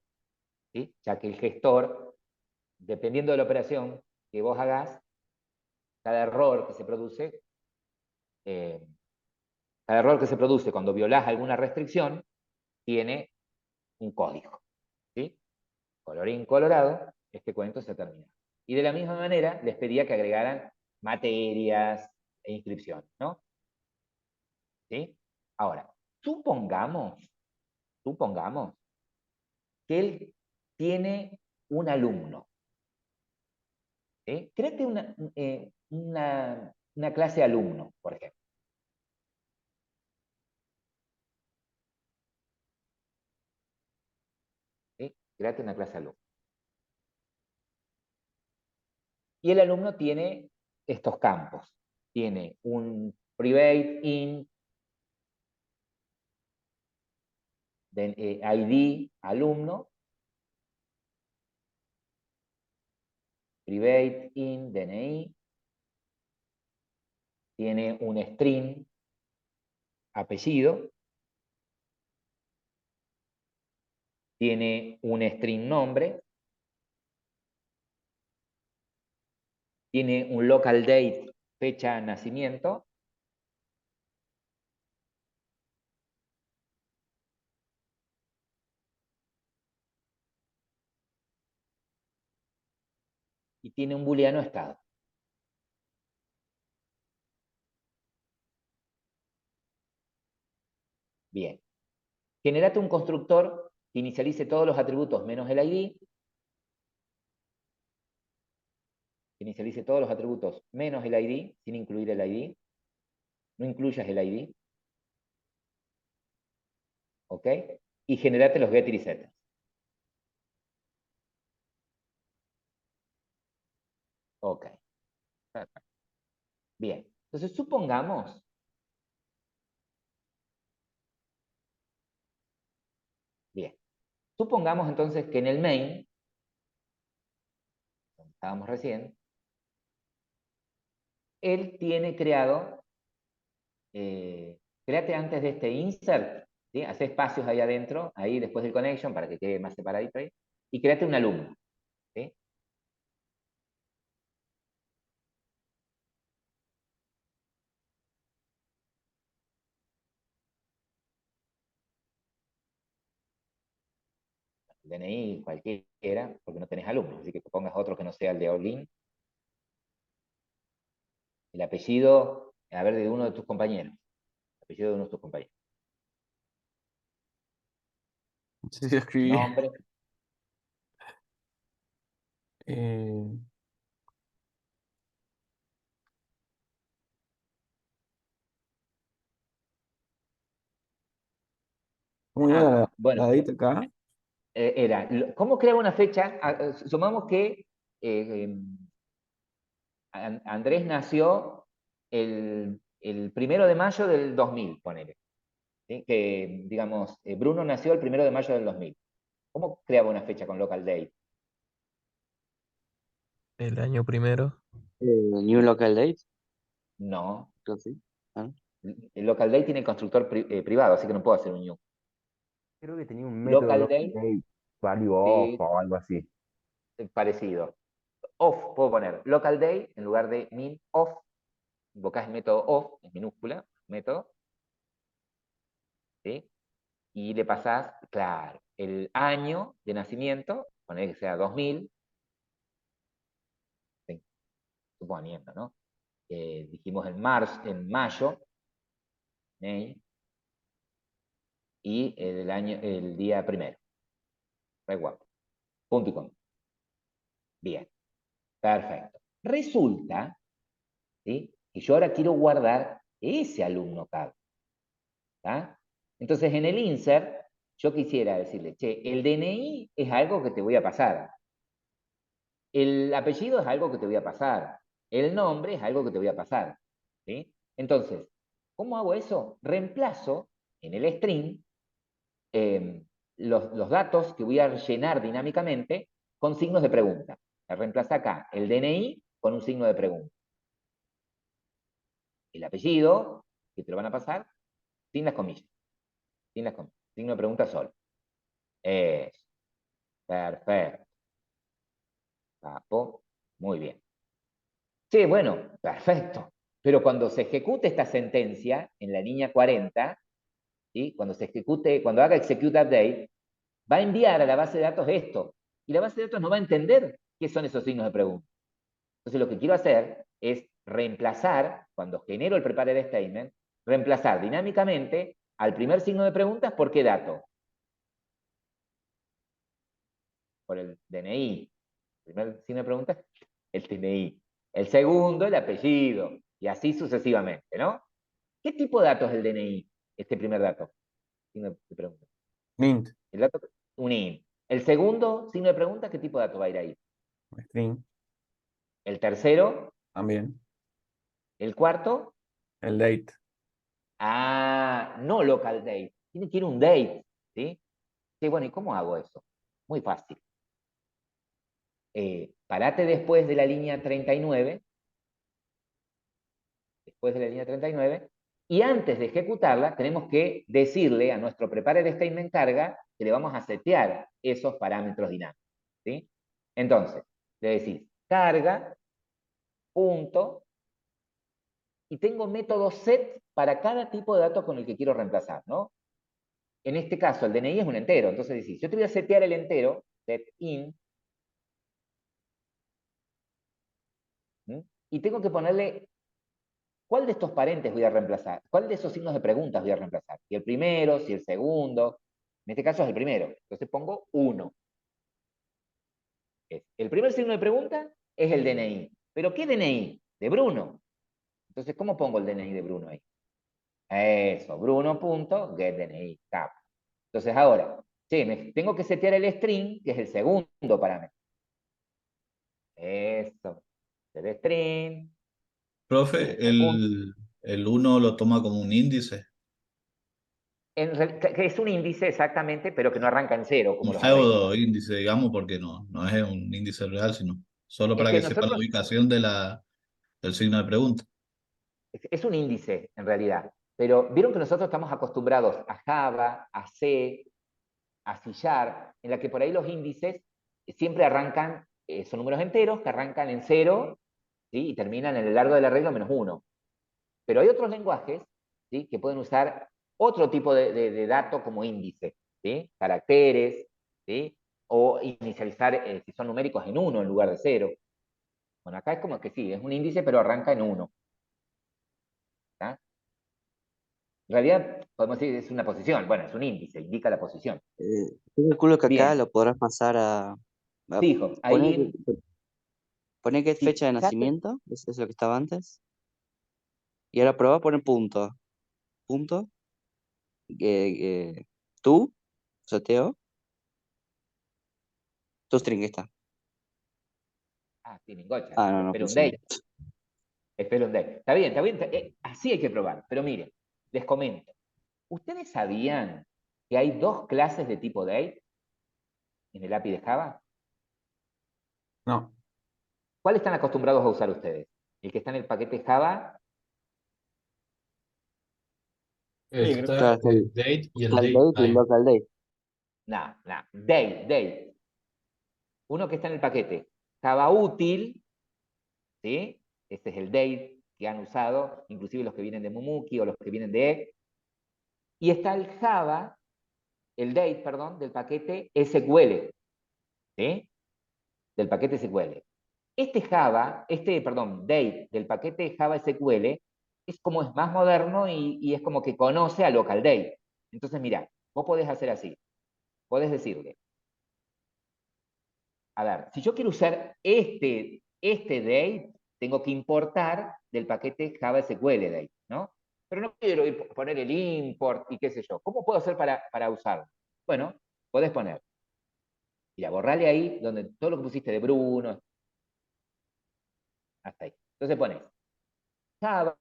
¿Sí? Ya que el gestor, dependiendo de la operación que vos hagas, cada error que se produce, eh, cada error que se produce cuando violás alguna restricción, tiene un código. ¿Sí? Colorín colorado, este cuento se termina. Y de la misma manera les pedía que agregaran materias e inscripciones, ¿no? ¿Sí? Ahora, supongamos que él tiene un alumno. ¿Sí? Créate una clase alumno, por ejemplo. ¿Sí? Créate una clase alumno. Y el alumno tiene estos campos. Tiene un private int, ID alumno, private int DNI, tiene un string apellido, tiene un string nombre, tiene un local date, fecha de nacimiento, y tiene un booleano estado. Bien. Generate un constructor que inicialice todos los atributos menos el ID. Que inicialice todos los atributos menos el ID, sin incluir el ID. No incluyas el ID. ¿Ok? Y generate los getter y setter. Ok. Perfecto. Bien. Entonces, supongamos entonces que en el main, donde estábamos recién, él tiene creado, créate antes de este insert, ¿sí? Hace espacios ahí adentro, ahí después del connection, para que quede más separadito ahí, y créate un alumno. ¿Sí? El DNI cualquiera, porque no tenés alumnos, así que te pongas otro que no sea el de Olin. El apellido, a ver, de uno de tus compañeros. El apellido de uno de tus compañeros. Sí, sí, escribí. Nombre. Eh, ¿Cómo era la Bueno, date acá? era, ¿cómo creaba una fecha? Sumamos que Andrés nació el 1 de mayo del 2000, ponele. ¿Sí? Que, digamos, Bruno nació el 1 de mayo del 2000. ¿Cómo creaba una fecha con local date? El año primero. New local date, No. creo que sí. Ah, El local date tiene constructor privado, así que no puedo hacer un new. Creo que tenía un método Local local date, date, value off o algo así. parecido. Off, puedo poner local date en lugar de min off. Invocás el método off, en minúscula, método. ¿Sí? Y le pasás, claro, el año de nacimiento, poner que sea 2000, ¿sí? Suponiendo, ¿no? Dijimos en mayo, ¿sí? Y el día primero. Re guapo. Punto y coma. Bien, perfecto. Resulta, ¿sí? Que yo ahora quiero guardar ese alumno card. ¿Tá? Entonces, en el insert, yo quisiera decirle, che, el DNI es algo que te voy a pasar. El apellido es algo que te voy a pasar. El nombre es algo que te voy a pasar. ¿Sí? Entonces, ¿cómo hago eso? Reemplazo en el string los datos que voy a llenar dinámicamente con signos de pregunta. Reemplaza acá el DNI con un signo de pregunta. El apellido, que te lo van a pasar, sin las comillas. Sin las comillas. Signo de pregunta solo. Perfecto. Capo. Muy bien. Sí, bueno, perfecto. Pero cuando se ejecute esta sentencia en la línea 40, ¿sí? Cuando haga execute update, va a enviar a la base de datos esto. Y la base de datos no va a entender qué son esos signos de pregunta. Entonces lo que quiero hacer es reemplazar, cuando genero el prepare statement, reemplazar dinámicamente al primer signo de preguntas por qué dato. Por el DNI. El primer signo de preguntas, el DNI. El segundo, el apellido. Y así sucesivamente, ¿no? ¿Qué tipo de dato es el DNI? Este primer dato. Signo de pregunta. Int, El dato, un int. El segundo signo de pregunta, ¿qué tipo de dato va a ir ahí? string, El tercero, también. el cuarto, El date. no local date. Tiene que ir un date, ¿sí? Sí, bueno, ¿y cómo hago eso? Muy fácil. Parate después de la línea 39, y antes de ejecutarla tenemos que decirle a nuestro prepare statement carga que le vamos a setear esos parámetros dinámicos, ¿sí? Entonces, le decís carga, punto, y tengo método set para cada tipo de dato con el que quiero reemplazar, ¿no? En este caso, el DNI es un entero, entonces decís, yo te voy a setear el entero, set in, ¿sí? Y tengo que ponerle cuál de estos parentes voy a reemplazar, cuál de esos signos de preguntas voy a reemplazar, si el primero, si el segundo, en este caso es el primero, entonces pongo 1. El primer signo de pregunta es el DNI, pero ¿qué DNI? De Bruno. Entonces, ¿cómo pongo el DNI de Bruno ahí? Eso, Bruno.getDNI, cap. Entonces ahora, sí, tengo que setear el string, que es el segundo parámetro. Eso, el string. Profe, el 1 lo toma como un índice, Que es un índice exactamente, pero que no arranca en cero, como un los arrays. pseudo índice, digamos, porque no es un índice real, sino solo Es para que que sepa la nosotros, ubicación del signo de pregunta. es un índice en realidad, pero vieron que nosotros estamos acostumbrados a Java, a C, a C Sharp, en la que por ahí los índices siempre arrancan, son números enteros que arrancan en cero, ¿sí? Y terminan en el largo del arreglo -1. Pero hay otros lenguajes, ¿sí? Que pueden usar otro tipo de dato como índice, ¿sí? Caracteres, ¿sí? O inicializar, si son numéricos, en 1 en lugar de 0. Bueno, acá es como que sí, es un índice, pero arranca en 1. ¿Tá? En realidad, podemos decir que es una posición. Bueno, es un índice, indica la posición. Yo calculo que acá Bien, lo podrás pasar a fijo, poner, ahí, poner que es fecha de fíjate, nacimiento, es lo que estaba antes. Y ahora prueba a poner punto. Punto. Tú, Soteo, tu string está. sí, Mingocha, Ah, no, no espera un funciona. day, espera un day. Está bien, así hay que probar, pero miren, les comento. ¿Ustedes sabían que hay 2 clases de tipo date en el API de Java? No. ¿Cuál están acostumbrados a usar ustedes? ¿El que está en el paquete Java? El que Sí, creo que está Claro, el date y el está el date date y el time. local date. No, no, date. Uno que está en el paquete Java útil, ¿sí? Este es el date que han usado, inclusive los que vienen de Mumuki o los que vienen de Egg. Y está el Java, el date, perdón, del paquete SQL, ¿sí? Del paquete SQL. Date del paquete Java SQL es como es más moderno y es como que conoce a local date. Entonces, mira, vos podés hacer así. Podés decirle, a ver, si yo quiero usar este date, tengo que importar del paquete Java SQL date, ¿no? Pero no quiero poner el import y qué sé yo. ¿Cómo puedo hacer para usarlo? Bueno, podés poner, mira, borrale ahí donde todo lo que pusiste de Bruno, hasta ahí. Entonces pones Java,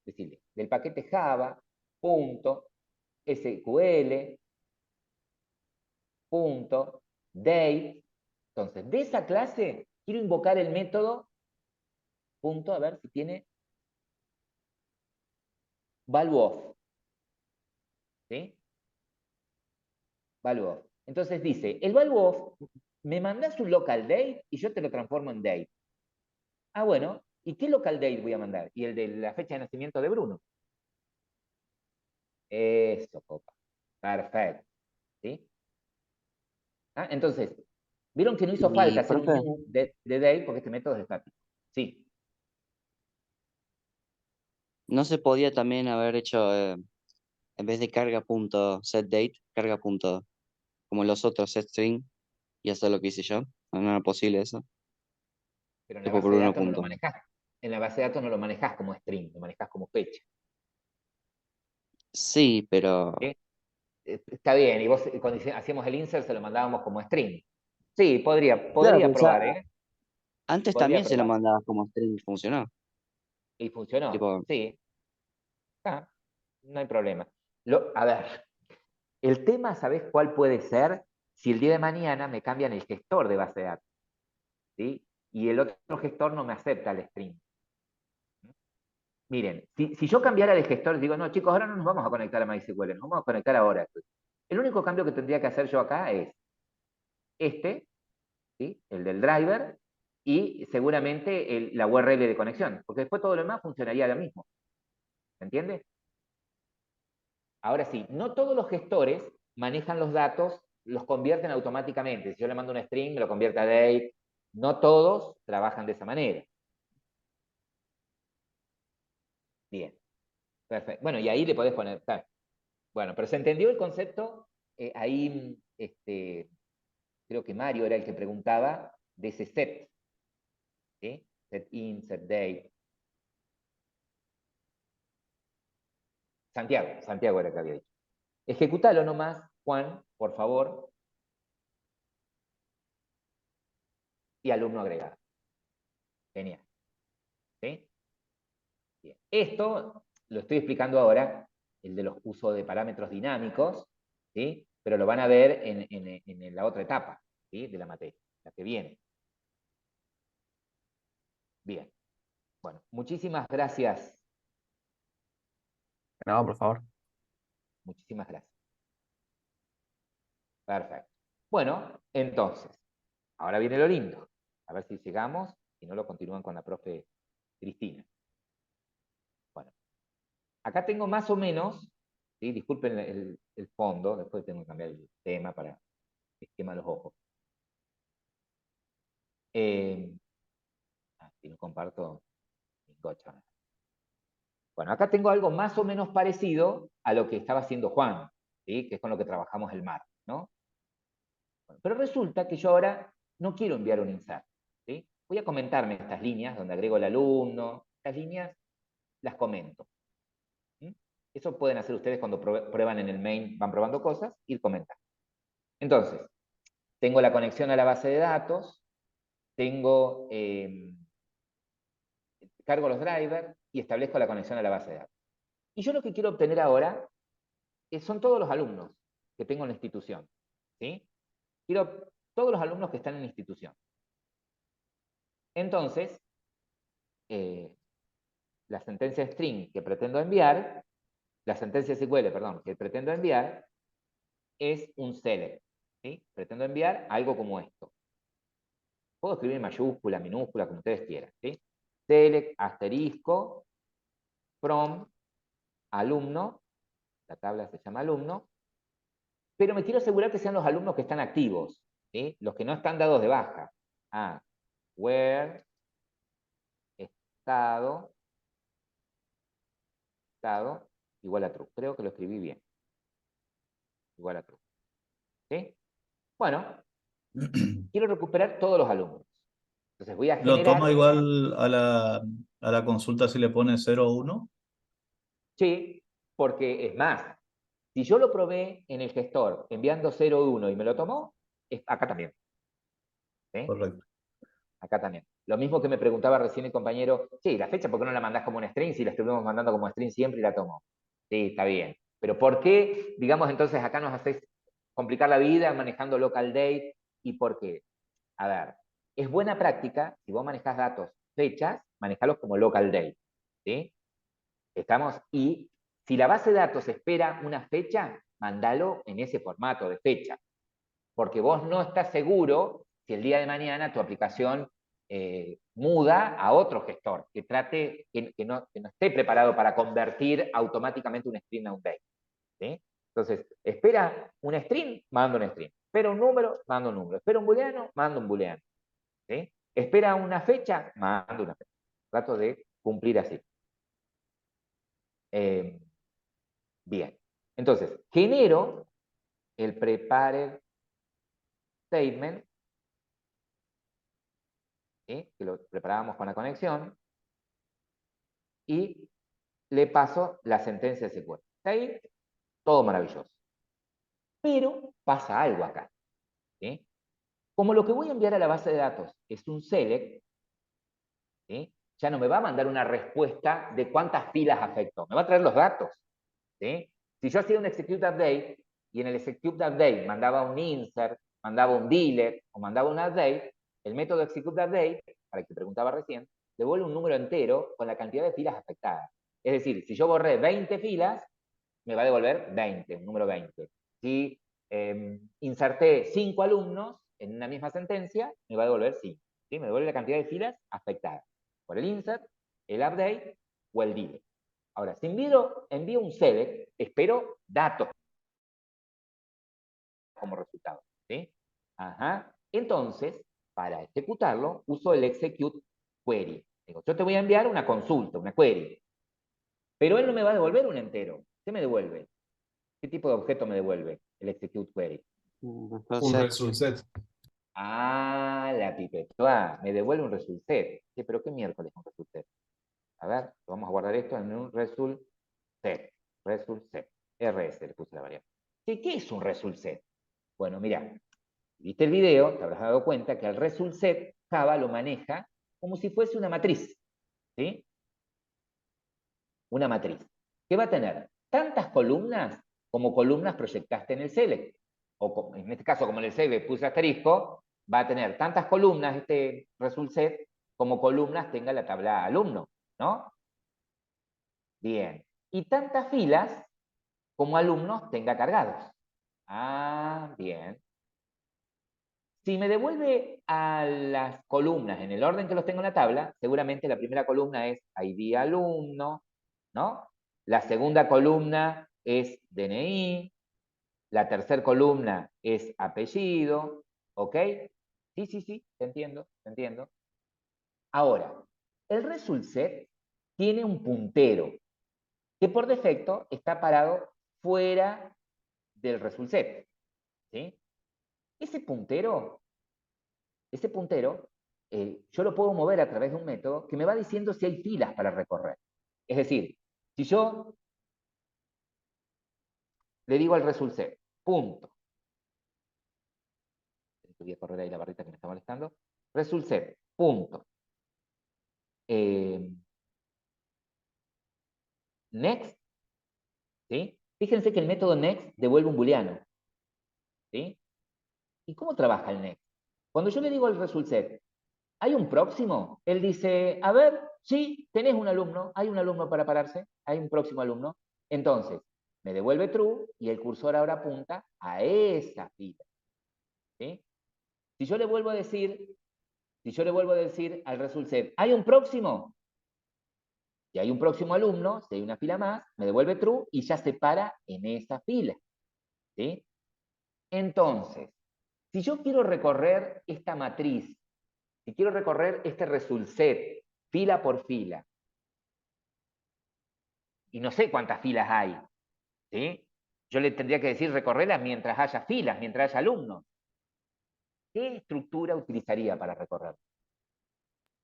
decirle, del paquete Java, punto, SQL, punto, date. Entonces, de esa clase, quiero invocar el método, punto, a ver si tiene value of, ¿sí? Value of. Entonces dice, el value of, me mandas un local date y yo te lo transformo en date. Ah, bueno, ¿y qué local date voy a mandar? Y el de la fecha de nacimiento de Bruno. Eso, copa. Perfecto. ¿Sí? ¿Ah? Entonces, vieron que no hizo falta Y, hacer un profe, new de date porque este método es estático. Sí. ¿no se podía también haber hecho, en vez de carga punto set date, carga punto, como los otros set string, y hacer lo que hice yo? No era posible eso. Pero en la Tipo base por de uno datos no lo punto. manejás. En la base de datos no lo manejás como string, lo manejás como fecha. Sí, pero ¿Sí? Está bien, y vos cuando hacíamos el insert se lo mandábamos como string. Sí, podría, claro, podría pero ya probar, ¿eh? antes Podría también se lo probar. mandaba como string y funcionó. Y funcionó. Tipo, Sí, no hay problema. A ver, el tema, ¿sabés cuál puede ser? Si el día de mañana me cambian el gestor de base de datos, ¿sí? Y el otro gestor no me acepta el string. Miren, si yo cambiara de gestor, digo, no, chicos, ahora no nos vamos a conectar a MySQL, nos vamos a conectar ahora. El único cambio que tendría que hacer yo acá es este, ¿sí? El del driver, y seguramente la URL de conexión, porque después todo lo demás funcionaría lo mismo. ¿Se entiende? Ahora sí, no todos los gestores manejan los datos, los convierten automáticamente. Si yo le mando un string, me lo convierte a date. No todos trabajan de esa manera. Bien, perfecto. Bueno, y ahí le podés poner... Bueno, pero se entendió el concepto. Ahí, creo que Mario era el que preguntaba de ese set. ¿Sí? Set in, set date. Santiago era el que había dicho. Ejecutalo nomás, Juan, por favor. Y alumno agregado. Genial. ¿Sí? Bien. Esto lo estoy explicando ahora, el de los usos de parámetros dinámicos, ¿sí? Pero lo van a ver en la otra etapa, ¿sí? De la materia, la que viene. Bien. Bueno, muchísimas gracias. No, por favor. Muchísimas gracias. Perfecto. Bueno, entonces, ahora viene lo lindo. A ver si llegamos, si no lo continúan con la profe Cristina. Bueno, acá tengo más o menos, ¿sí? Disculpen el fondo, después tengo que cambiar el tema para que quema los ojos. Si no comparto, gocha. Bueno, acá tengo algo más o menos parecido a lo que estaba haciendo Juan, ¿sí? Que es con lo que trabajamos el martes, ¿no? Bueno, pero resulta que yo ahora no quiero enviar un insert, ¿sí? Voy a comentarme estas líneas donde agrego el alumno. Estas líneas las comento. ¿Sí? Eso pueden hacer ustedes cuando prueban en el main, van probando cosas, ir comentando. Entonces, tengo la conexión a la base de datos, tengo, cargo los drivers y establezco la conexión a la base de datos. Y yo lo que quiero obtener ahora son todos los alumnos que tengo en la institución. ¿Sí? Quiero todos los alumnos que están en la institución. Entonces, la sentencia string que pretendo enviar, la sentencia SQL, perdón, que pretendo enviar, es un select. ¿Sí? Pretendo enviar algo como esto. Puedo escribir en mayúscula, minúscula, como ustedes quieran. ¿Sí? Select, asterisco, from, alumno, la tabla se llama alumno, pero me quiero asegurar que sean los alumnos que están activos, ¿sí? Los que no están dados de baja. Where, estado, igual a true. Creo que lo escribí bien. Igual a true. ¿Sí? Bueno, quiero recuperar todos los alumnos. Entonces voy a ¿Lo toma generar... igual a la consulta si le pone 0 o 1? Sí, porque es más, si yo lo probé en el gestor enviando 0 o 1 y me lo tomó, acá también. ¿Sí? Correcto. Acá también. Lo mismo que me preguntaba recién el compañero, sí, la fecha, ¿por qué no la mandás como un string si la estuvimos mandando como string siempre y la tomó? Sí, está bien. Pero ¿por qué, digamos, entonces acá nos hacés complicar la vida manejando local date? ¿Y por qué? A ver, es buena práctica, si vos manejás datos, fechas, manejarlos como local date. ¿Sí? Estamos, y si la base de datos espera una fecha, mandalo en ese formato de fecha. Porque vos no estás seguro si el día de mañana tu aplicación muda a otro gestor, que trate, que no esté preparado para convertir automáticamente un string a un date. ¿Sí? Entonces, espera un string, manda un string. Espera un número, manda un número. Espera un booleano, manda un booleano. ¿Sí? Espera una fecha, manda una fecha. Trato de cumplir así. Bien. Entonces, genero el prepared statement, ¿sí? Que lo preparábamos con la conexión, y le paso la sentencia SQL. Está ahí, todo maravilloso. Pero pasa algo acá. ¿Sí? Como lo que voy a enviar a la base de datos es un select, ¿sí? Ya no me va a mandar una respuesta de cuántas filas afectó, me va a traer los datos. ¿Sí? Si yo hacía un execute update y en el execute update mandaba un insert, mandaba un delete o mandaba un update, el método execute update, para el que preguntaba recién, devuelve un número entero con la cantidad de filas afectadas. Es decir, si yo borré 20 filas, me va a devolver 20, un número 20. Si inserté 5 alumnos en una misma sentencia, me va a devolver 5. ¿Sí? Me devuelve la cantidad de filas afectadas por el insert, el update o el delete. Ahora, si envío un select, espero datos como resultado. ¿Sí? Ajá. Entonces, para ejecutarlo, uso el execute query. Digo, yo te voy a enviar una consulta, una query. Pero él no me va a devolver un entero. ¿Qué me devuelve? ¿Qué tipo de objeto me devuelve el execute query? Un Entonces, result set. Ah, la pipetoa, me devuelve un result set. Sí, pero ¿qué miércoles un result set? A ver, vamos a guardar esto en un result set. Result set. RS le puse la variable. ¿Sí? ¿Qué es un result set? Bueno, mira, si viste el video, te habrás dado cuenta que el result set Java lo maneja como si fuese una matriz. ¿Sí? Una matriz. ¿Qué va a tener? Tantas columnas como columnas proyectaste en el select. O en este caso, como en el select puse asterisco, va a tener tantas columnas este result set como columnas tenga la tabla alumno, ¿no? Bien. Y tantas filas como alumnos tenga cargados. Ah, bien. Si me devuelve a las columnas en el orden que los tengo en la tabla, seguramente la primera columna es ID alumno, ¿no? La segunda columna es DNI, la tercera columna es apellido, ¿ok? Sí, te entiendo, te entiendo. Ahora, el result set tiene un puntero que por defecto está parado fuera del result set, ¿sí? Ese puntero, yo lo puedo mover a través de un método que me va diciendo si hay filas para recorrer. Es decir, si yo le digo al result set, punto, voy a correr ahí la barrita que me está molestando, result set, punto, next, ¿sí? Fíjense que el método next devuelve un booleano, ¿sí? ¿Y cómo trabaja el next? Cuando yo le digo al result set, ¿hay un próximo? Él dice, a ver, sí, tenés un alumno, hay un alumno para pararse, hay un próximo alumno. Entonces, me devuelve true y el cursor ahora apunta a esa fila. ¿Sí? Si yo le vuelvo a decir al result set, ¿hay un próximo? Si hay un próximo alumno, si hay una fila más, me devuelve true y ya se para en esa fila. ¿Sí? Entonces, si yo quiero recorrer esta matriz, si quiero recorrer este result set, fila por fila, y no sé cuántas filas hay, ¿sí? Yo le tendría que decir recorrerlas mientras haya filas, mientras haya alumnos. ¿Qué estructura utilizaría para recorrer?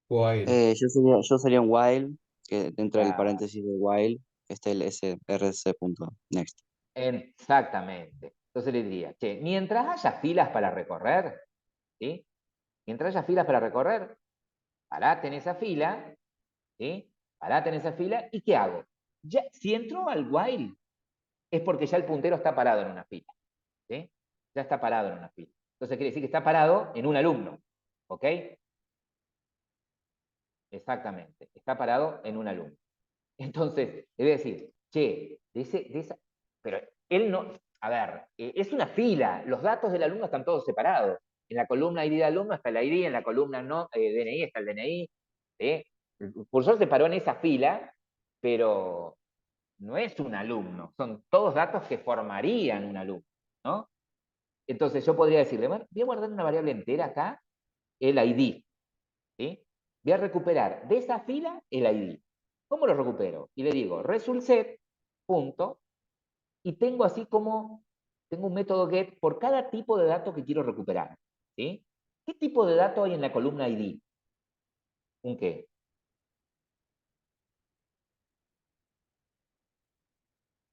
While. yo sería un while, que dentro del Ah, paréntesis de while esté el src.next. exactamente. Entonces le diría, che, mientras haya filas para recorrer, ¿sí? Mientras haya filas para recorrer, parate en esa fila, ¿sí? Parate en esa fila, ¿y qué hago? Ya, si entro al while, es porque ya el puntero está parado en una fila, ¿sí? Ya está parado en una fila. Entonces quiere decir que está parado en un alumno, ¿ok? Exactamente, está parado en un alumno. Entonces, le voy a decir, che, pero él no, a ver, es una fila, los datos del alumno están todos separados. En la columna ID de alumno está el ID, en la columna no, DNI está el DNI. ¿Sí? El cursor se paró en esa fila, pero no es un alumno, son todos datos que formarían un alumno, ¿no? Entonces yo podría decirle, bueno, voy a guardar una variable entera acá, el ID, ¿sí? Voy a recuperar de esa fila el ID. ¿Cómo lo recupero? Y le digo result set, punto, y tengo así como, tengo un método get por cada tipo de dato que quiero recuperar. ¿Sí? ¿Qué tipo de dato hay en la columna ID? ¿Un qué?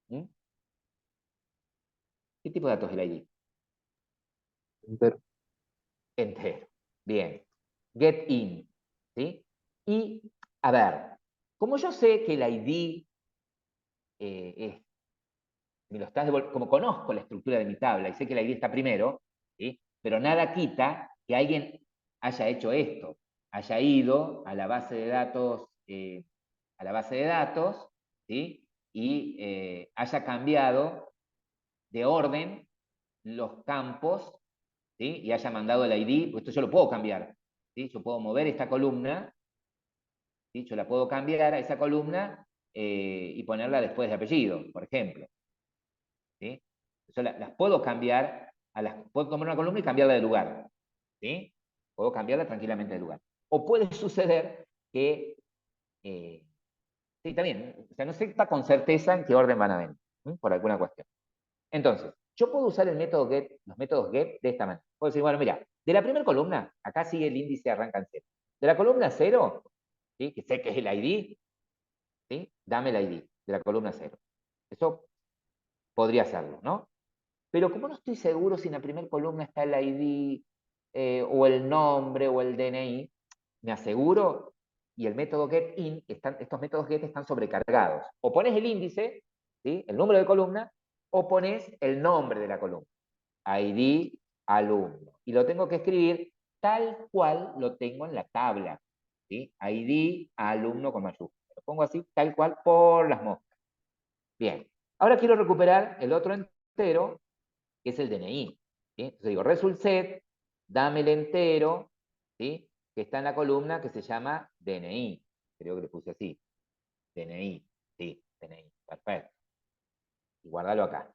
¿Mm? ¿Qué tipo de datos es el ID? Entero. Entero. Bien. Get in. ¿Sí? Y, a ver, como yo sé que el ID me lo estás como conozco la estructura de mi tabla y sé que la ID está primero, ¿sí? Pero nada quita que alguien haya hecho esto, haya ido a la base de datos, ¿sí? Y haya cambiado de orden los campos, ¿sí? Y haya mandado el ID, pues esto yo lo puedo cambiar, ¿sí? Yo puedo mover esta columna, ¿sí? Yo la puedo cambiar a esa columna y ponerla después de apellido, por ejemplo, ¿sí? Yo las puedo cambiar, puedo tomar una columna y cambiarla de lugar, ¿sí? Puedo cambiarla tranquilamente de lugar. O puede suceder que, sí, también, o sea, no sepa con certeza en qué orden van a venir, ¿sí? Por alguna cuestión. Entonces, yo puedo usar el método get, los métodos get de esta manera. Puedo decir, bueno, mira, de la primera columna, acá sigue el índice arranca en 0. De la columna 0, ¿sí? Que sé que es el ID, ¿sí? Dame el ID de la columna 0. Eso podría hacerlo, ¿no? Pero como no estoy seguro si en la primera columna está el ID o el nombre o el DNI, me aseguro, y el método getIn, estos métodos get están sobrecargados. O pones el índice, ¿sí? El número de columna, o pones el nombre de la columna. ID alumno. Y lo tengo que escribir tal cual lo tengo en la tabla. ¿Sí? ID alumno con mayúscula. Lo pongo así, tal cual, por las moscas. Bien. Ahora quiero recuperar el otro entero, que es el DNI. ¿Sí? Entonces digo, result set, dame el entero, ¿sí? Que está en la columna que se llama DNI. Creo que le puse así. DNI. Sí, DNI. Perfecto. Y guardalo acá.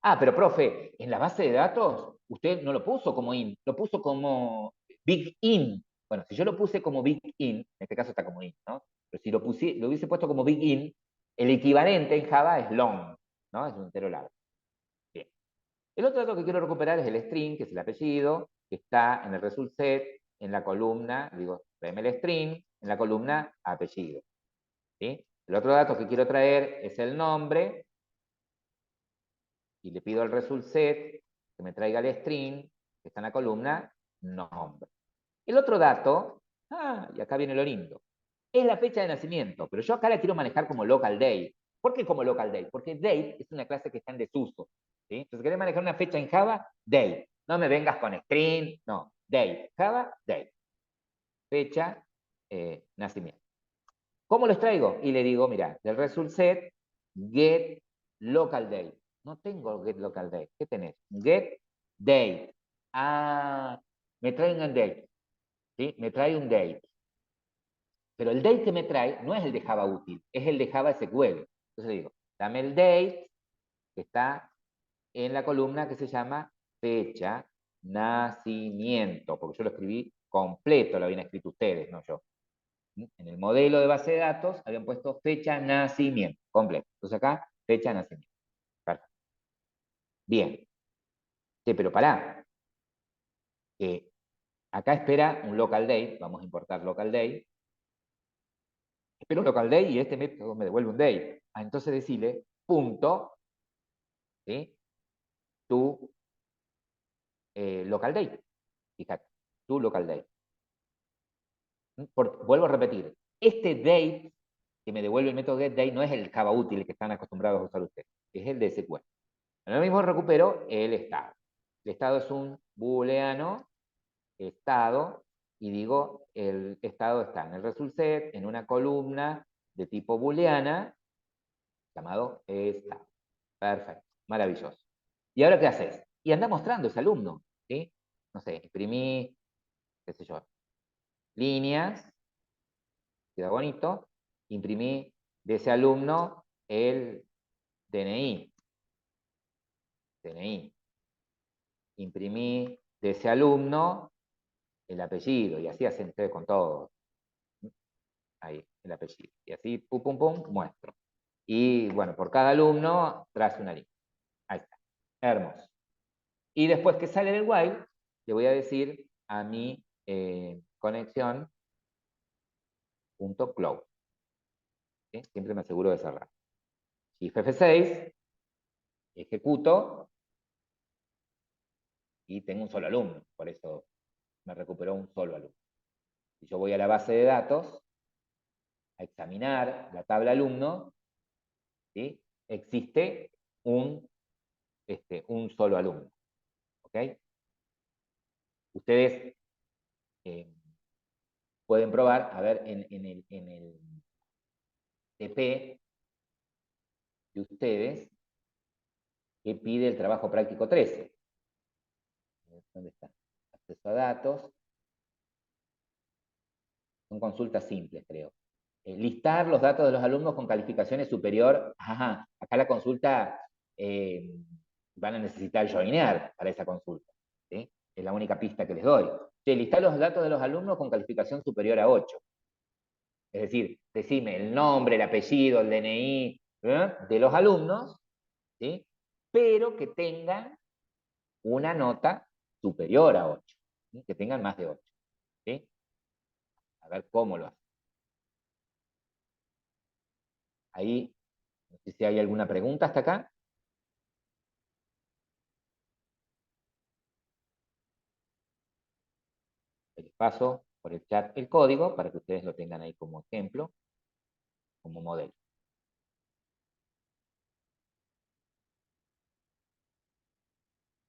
Ah, pero profe, en la base de datos usted no lo puso como in, lo puso como big in. Bueno, si yo lo puse como big in, en este caso está como in, ¿no? Pero si lo hubiese puesto como big in, el equivalente en Java es long, ¿no? Es un entero largo. Bien. El otro dato que quiero recuperar es el string, que es el apellido, que está en el result set, en la columna, digo, tráeme el string, en la columna apellido. ¿Sí? El otro dato que quiero traer es el nombre, y le pido al result set que me traiga el string que está en la columna nombre. El otro dato, y acá viene lo lindo, es la fecha de nacimiento, pero yo acá la quiero manejar como local date. ¿Por qué como local date? Porque date es una clase que está en desuso. ¿Sí? Entonces, ¿querés manejar una fecha en Java? Date. No me vengas con string, no. Date. Java, date. Fecha, nacimiento. ¿Cómo los traigo? Y le digo, mira, del result set, get local date. No tengo get local date. ¿Qué tenés? Get date. Ah, me trae un date. ¿Sí? Me trae un date. Pero el date que me trae no es el de Java útil, es el de Java SQL. Entonces digo, dame el date que está en la columna que se llama fecha, nacimiento, porque yo lo escribí completo, lo habían escrito ustedes, no yo. En el modelo de base de datos habían puesto fecha, nacimiento, completo. Entonces acá, fecha, nacimiento. Perfecto. Bien. Sí, pero pará. Acá espera un local date, vamos a importar local date. Espero un local date y este método me devuelve un date. Entonces decirle, punto, ¿sí? Tu local date. Fíjate, tu local date. Vuelvo a repetir, este date que me devuelve el método getDate no es el Java útil que están acostumbrados a usar ustedes, es el de SQL. Ahora mismo recupero el estado. El estado es un booleano, estado, y digo, el estado está en el result set, en una columna de tipo booleana, llamado estado. Perfecto, maravilloso. ¿Y ahora qué haces? Y anda mostrando ese alumno, ¿sí? No sé, imprimí, qué sé yo, líneas, queda bonito, imprimí de ese alumno el DNI, imprimí de ese alumno el apellido, y así hacen ustedes con todo. Ahí, el apellido. Y así, pum, pum, pum, muestro. Y bueno, por cada alumno trace una línea. Ahí está. Hermoso. Y después que sale del while, le voy a decir a mi conexión .close. ¿Sí? Siempre me aseguro de cerrar. Shift F6, ejecuto, y tengo un solo alumno, por eso me recuperó un solo alumno. Si yo voy a la base de datos, a examinar la tabla alumno, ¿sí? Existe un solo alumno. ¿Ok? Ustedes pueden probar, a ver, en el TP de ustedes, que pide el trabajo práctico 13. ¿Dónde está? Acceso a datos. Son consultas simples, creo. Listar los datos de los alumnos con calificaciones superior. Ajá, acá la consulta van a necesitar joinear para esa consulta. ¿Sí? Es la única pista que les doy. Listar los datos de los alumnos con calificación superior a 8. Es decir, decime el nombre, el apellido, el DNI de los alumnos, ¿sí? Pero que tengan una nota superior a 8, ¿sí? Que tengan más de 8. ¿Sí? A ver cómo lo hacen. Ahí, no sé si hay alguna pregunta hasta acá. Les paso por el chat el código para que ustedes lo tengan ahí como ejemplo, como modelo.